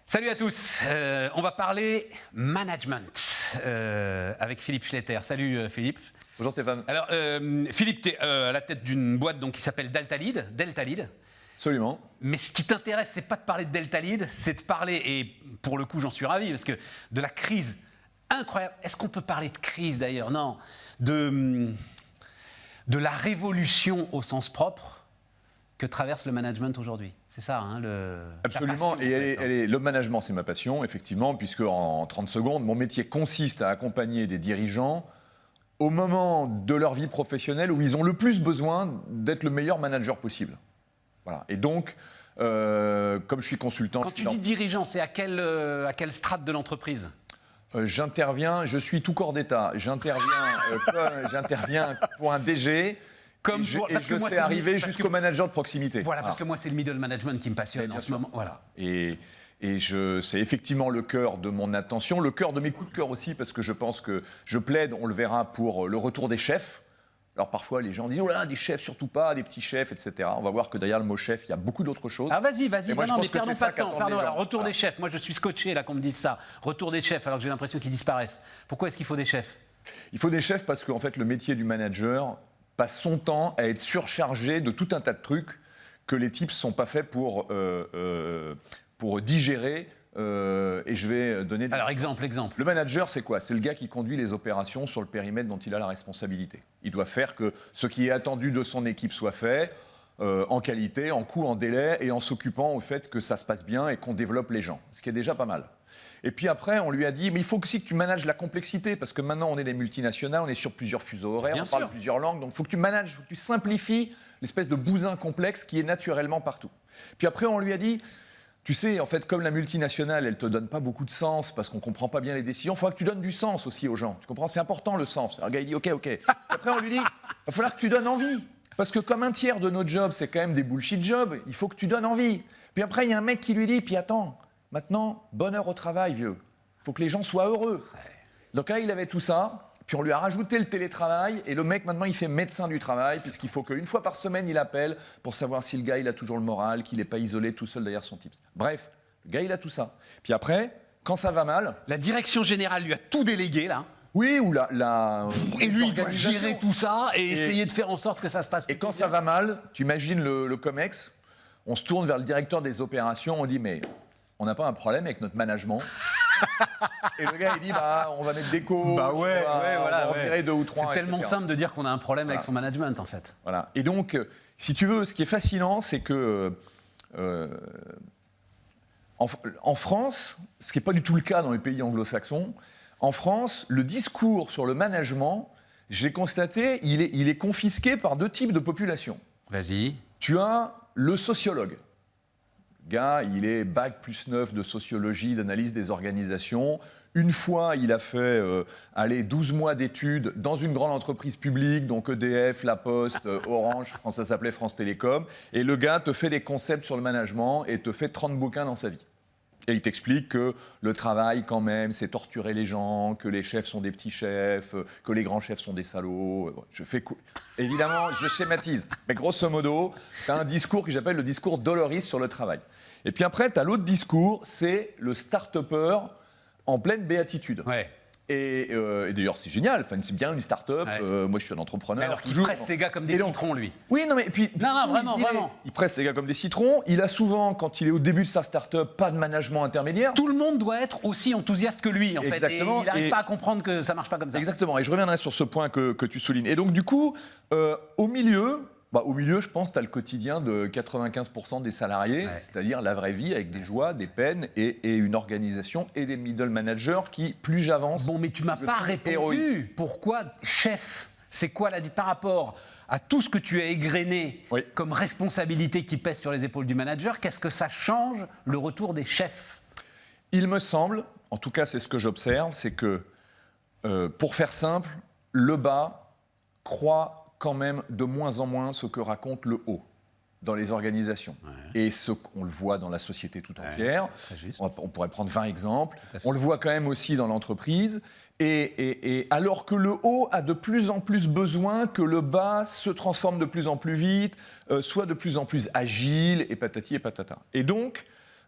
Salut à tous, on va parler management avec Philippe Schletter. Salut Philippe. Bonjour Stéphane. Alors Philippe, tu es à la tête d'une boîte donc, qui s'appelle Deltalid. Absolument. Mais ce qui t'intéresse, c'est pas de parler de Deltalid, c'est de parler, et pour le coup j'en suis ravi, parce que de la crise incroyable. Est-ce qu'on peut parler de crise d'ailleurs? Non. De la révolution au sens propre que traverse le management aujourd'hui. C'est ça, hein, Absolument, passion, et le management, c'est ma passion, effectivement, puisque en 30 secondes, mon métier consiste à accompagner des dirigeants au moment de leur vie professionnelle où ils ont le plus besoin d'être le meilleur manager possible. Voilà. Et donc, comme je suis consultant... Quand tu dis dirigeant, c'est à quelle strate de l'entreprise? J'interviens, je suis tout corps d'État, j'interviens pour un DG... Et je sais arriver jusqu'au manager de proximité. Voilà, parce que moi, c'est le middle management qui me passionne en ce moment. Voilà. Et c'est effectivement le cœur de mon attention, le cœur de mes coups de cœur aussi, parce que je pense que je plaide, on le verra, pour le retour des chefs. Alors parfois, les gens disent « Oh là, des chefs, surtout pas, des petits chefs, etc. » On va voir que derrière le mot chef, il y a beaucoup d'autres choses. Ah vas-y, moi, mais perdons pas de temps. Pardon, alors, retour voilà. des chefs. Moi, je suis scotché là qu'on me dise ça. Retour des chefs, alors que j'ai l'impression qu'ils disparaissent. Pourquoi est-ce qu'il faut des chefs? Il faut des chefs parce qu'en fait, le métier du manager passe son temps à être surchargé de tout un tas de trucs que les types ne sont pas faits pour digérer. Et je vais donner... Alors, exemple. Le manager, c'est quoi? C'est le gars qui conduit les opérations sur le périmètre dont il a la responsabilité. Il doit faire que ce qui est attendu de son équipe soit fait, en qualité, en coût, en délai, et en s'occupant au fait que ça se passe bien et qu'on développe les gens, ce qui est déjà pas mal. Et puis après, on lui a dit, mais il faut aussi que tu manages la complexité, parce que maintenant, on est des multinationales, on est sur plusieurs fuseaux horaires, on parle plusieurs langues, donc il faut que tu manages, il faut que tu simplifies l'espèce de bousin complexe qui est naturellement partout. Puis après, on lui a dit, tu sais, en fait, comme la multinationale, elle ne te donne pas beaucoup de sens, parce qu'on ne comprend pas bien les décisions, il faudra que tu donnes du sens aussi aux gens. Tu comprends? C'est important, le sens. Alors le gars, il dit, OK. Après, on lui dit, il va falloir que tu donnes envie. Parce que comme un tiers de nos jobs, c'est quand même des bullshit jobs, il faut que tu donnes envie. Puis après, il y a un mec qui lui dit, puis attends, maintenant, bonheur au travail, vieux. Il faut que les gens soient heureux. Ouais. Donc là, il avait tout ça, puis on lui a rajouté le télétravail, et le mec, maintenant, il fait médecin du travail, puisqu'il faut qu'une fois par semaine, il appelle pour savoir si le gars, il a toujours le moral, qu'il n'est pas isolé tout seul derrière son type. Bref, le gars, il a tout ça. Puis après, quand ça va mal... La direction générale lui a tout délégué, là. Oui, ou et lui, il doit gérer tout ça et essayer de faire en sorte que ça se passe. Et quand ça va mal, tu imagines le COMEX, on se tourne vers le directeur des opérations, on dit, mais on n'a pas un problème avec notre management? Et le gars, il dit, bah, on va mettre des coachs, on va en virer 2 ou 3, C'est tellement simple de dire qu'on a un problème avec son management, en fait. Voilà. Et donc, si tu veux, ce qui est fascinant, c'est que en France, ce qui n'est pas du tout le cas dans les pays anglo-saxons, en France, le discours sur le management, j'ai constaté, il est confisqué par 2 types de populations. Vas-y. Tu as le sociologue. Le gars, il est bac +9 de sociologie, d'analyse des organisations. Une fois, il a fait 12 mois d'études dans une grande entreprise publique, donc EDF, La Poste, Orange, ça s'appelait France Télécom. Et le gars te fait des concepts sur le management et te fait 30 bouquins dans sa vie. Et il t'explique que le travail, quand même, c'est torturer les gens, que les chefs sont des petits chefs, que les grands chefs sont des salauds. Évidemment, je schématise. Mais grosso modo, tu as un discours que j'appelle le discours Doloris sur le travail. Et puis après, tu as l'autre discours, c'est le start-upper en pleine béatitude. Ouais. Et d'ailleurs, c'est génial. Enfin, c'est bien une start-up. Ouais. Moi, je suis un entrepreneur. Mais alors qu'il presse ses gars comme des citrons, lui. Oui, non, mais puis. Non, vraiment. Il presse ses gars comme des citrons. Il a souvent, quand il est au début de sa start-up, pas de management intermédiaire. Tout le monde doit être aussi enthousiaste que lui, en fait. Exactement. Et il n'arrive pas à comprendre que ça marche pas comme ça. Exactement. Et je reviendrai sur ce point que tu soulignes. Et donc, du coup, au milieu, je pense, tu as le quotidien de 95% des salariés, c'est-à-dire la vraie vie avec des joies, des peines et une organisation et des middle managers qui, plus j'avance... Bon, mais tu m'as pas répondu. Pourquoi chef? C'est quoi par rapport à tout ce que tu as égrené comme responsabilité qui pèse sur les épaules du manager? Qu'est-ce que ça change, le retour des chefs? Il me semble, en tout cas c'est ce que j'observe, c'est que, pour faire simple, le bas croit quand même de moins en moins ce que raconte le haut dans les organisations. Ouais. Et on le voit dans la société tout entière. On pourrait prendre 20 exemples. On le voit quand même aussi dans l'entreprise. Et alors que le haut a de plus en plus besoin que le bas se transforme de plus en plus vite, soit de plus en plus agile, et patati et patata. Et donc,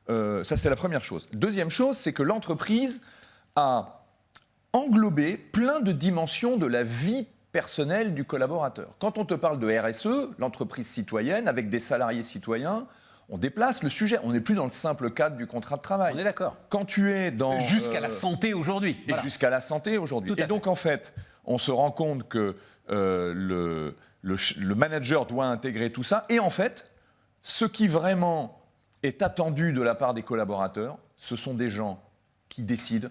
Ça, c'est la première chose. Deuxième chose, c'est que l'entreprise a englobé plein de dimensions de la vie personnelle du collaborateur. Quand on te parle de RSE, l'entreprise citoyenne, avec des salariés citoyens, on déplace le sujet. On n'est plus dans le simple cadre du contrat de travail. On est d'accord. Quand tu es dans... Jusqu'à la santé aujourd'hui. Et Voilà. jusqu'à la santé aujourd'hui. Et donc, en fait, on se rend compte que le manager doit intégrer tout ça. Et en fait, ce qui vraiment est attendu de la part des collaborateurs, ce sont des gens qui décident,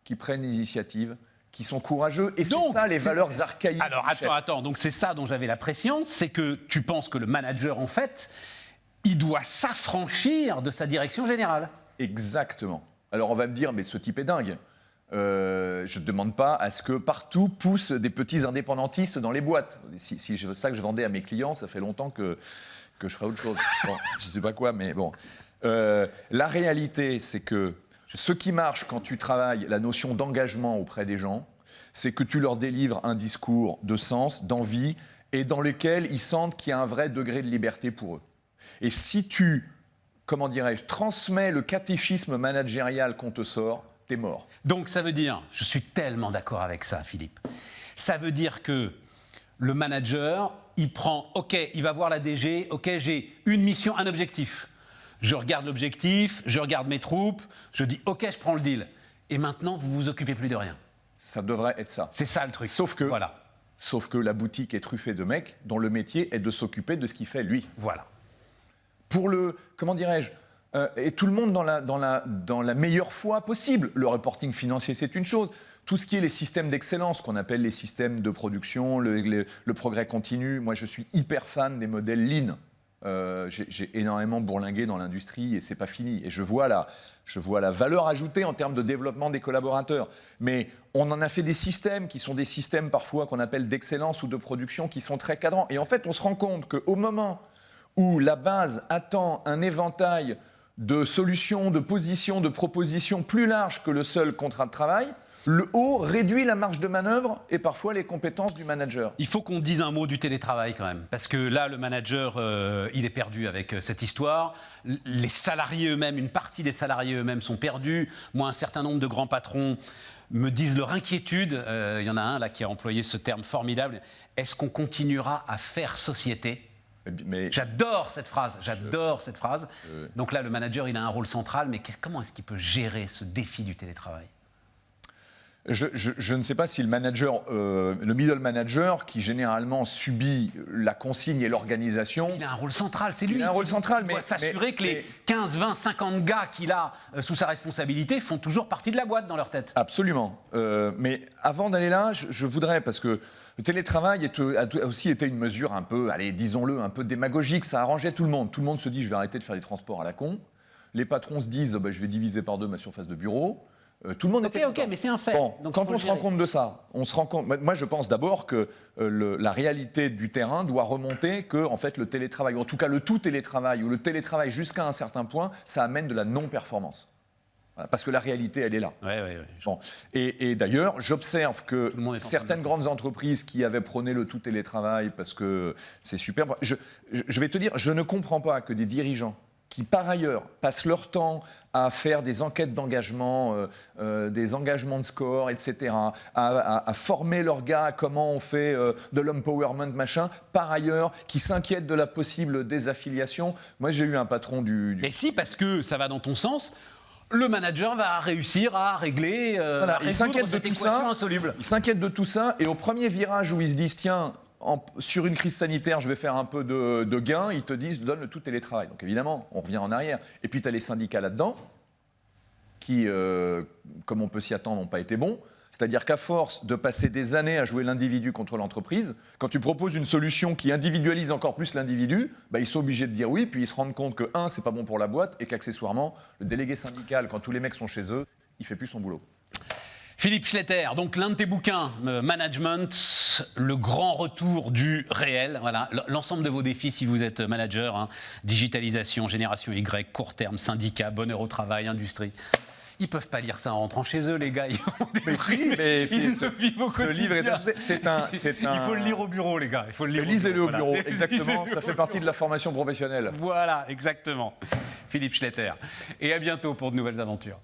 qui prennent l'initiative, qui sont courageux. Et c'est ça, les valeurs archaïques. Alors, attends. Donc, c'est ça dont j'avais la pression. C'est que tu penses que le manager, en fait, il doit s'affranchir de sa direction générale. Exactement. Alors, on va me dire, mais ce type est dingue. Je ne demande pas à ce que partout poussent des petits indépendantistes dans les boîtes. Si c'est ça que je vendais à mes clients, ça fait longtemps que je ferai autre chose. Bon, je ne sais pas quoi, mais bon. La réalité, c'est que ce qui marche quand tu travailles la notion d'engagement auprès des gens, c'est que tu leur délivres un discours de sens, d'envie, et dans lequel ils sentent qu'il y a un vrai degré de liberté pour eux. Et si tu, comment dirais-je, transmets le catéchisme managérial qu'on te sort, t'es mort. Donc ça veut dire, je suis tellement d'accord avec ça, Philippe, ça veut dire que le manager, il prend, ok, il va voir la DG, ok, j'ai une mission, un objectif. Je regarde l'objectif, je regarde mes troupes, je dis, ok, je prends le deal. Et maintenant, vous vous occupez plus de rien. Ça devrait être ça. C'est ça le truc. Sauf que, voilà. Sauf que la boutique est truffée de mecs dont le métier est de s'occuper de ce qu'il fait lui. Voilà. Pour le, comment dirais-je, et tout le monde dans la meilleure foi possible. Le reporting financier, c'est une chose. Tout ce qui est les systèmes d'excellence, qu'on appelle les systèmes de production, le progrès continu. Moi, je suis hyper fan des modèles Lean. J'ai énormément bourlingué dans l'industrie et c'est pas fini. Et je vois la valeur ajoutée en termes de développement des collaborateurs. Mais on en a fait des systèmes qui sont des systèmes parfois qu'on appelle d'excellence ou de production qui sont très cadrants. Et en fait, on se rend compte qu'au moment où la base attend un éventail de solutions, de positions, de propositions plus larges que le seul contrat de travail, le haut réduit la marge de manœuvre et parfois les compétences du manager. Il faut qu'on dise un mot du télétravail quand même, parce que là, le manager, il est perdu avec cette histoire. Les salariés eux-mêmes, une partie des salariés eux-mêmes sont perdus. Moi, un certain nombre de grands patrons me disent leur inquiétude. Il y en a un là qui a employé ce terme formidable. Est-ce qu'on continuera à faire société ? Mais j'adore cette phrase, cette phrase. Donc là, le manager, il a un rôle central, mais comment est-ce qu'il peut gérer ce défi du télétravail ? Je ne sais pas si le manager, le middle manager, qui généralement subit la consigne et l'organisation... Il a un rôle central, c'est lui. Il a un rôle central, mais... Il doit s'assurer que les 15, 20, 50 gars qu'il a sous sa responsabilité font toujours partie de la boîte dans leur tête. Absolument. Mais avant d'aller là, je voudrais, parce que le télétravail a aussi été une mesure un peu, allez, disons-le, un peu démagogique. Ça arrangeait tout le monde. Tout le monde se dit, je vais arrêter de faire les transports à la con. Les patrons se disent, je vais diviser par 2 ma surface de bureau. Tout le monde était OK, mais c'est un fait. Bon, donc quand on se rend compte de ça, on se rend compte. Moi, je pense d'abord que la réalité du terrain doit remonter que, en fait, le télétravail, ou en tout cas le tout télétravail, ou le télétravail jusqu'à un certain point, ça amène de la non-performance. Voilà, parce que la réalité, elle est là. Ouais. Bon. Et d'ailleurs, j'observe que certaines grandes entreprises qui avaient prôné le tout télétravail parce que c'est super. Je vais te dire, je ne comprends pas que des dirigeants qui, par ailleurs, passent leur temps à faire des enquêtes d'engagement, des engagements de score, etc., à former leurs gars à comment on fait de l'empowerment, machin, par ailleurs, qui s'inquiètent de la possible désaffiliation. Moi, j'ai eu un patron Mais si, parce que ça va dans ton sens. Le manager va réussir à régler voilà, il s'inquiète de cette équation insoluble. Il s'inquiète de tout ça, et au premier virage où ils se disent, tiens, sur une crise sanitaire, je vais faire un peu de gain, ils te disent, donne le tout télétravail. Donc évidemment, on revient en arrière. Et puis tu as les syndicats là-dedans, qui, comme on peut s'y attendre, n'ont pas été bons. C'est-à-dire qu'à force de passer des années à jouer l'individu contre l'entreprise, quand tu proposes une solution qui individualise encore plus l'individu, ils sont obligés de dire oui, puis ils se rendent compte que, c'est pas bon pour la boîte, et qu'accessoirement, le délégué syndical, quand tous les mecs sont chez eux, il fait plus son boulot. Philippe Schletter, donc l'un de tes bouquins, Management, le grand retour du réel, voilà, l'ensemble de vos défis si vous êtes manager, digitalisation, génération Y, court terme, syndicat, bonheur au travail, industrie. Ils peuvent pas lire ça en rentrant chez eux, les gars. Ils ont des Mais trucs, si, mais ils le vivent au ce livre quotidien. c'est un. Il faut le lire au bureau, les gars. Il faut le lire. Lisez-le au voilà. bureau, exactement. Lisez-le Ça au fait partie bureau. de la formation professionnelle. Voilà, exactement. Philippe Schletter. Et à bientôt pour de nouvelles aventures.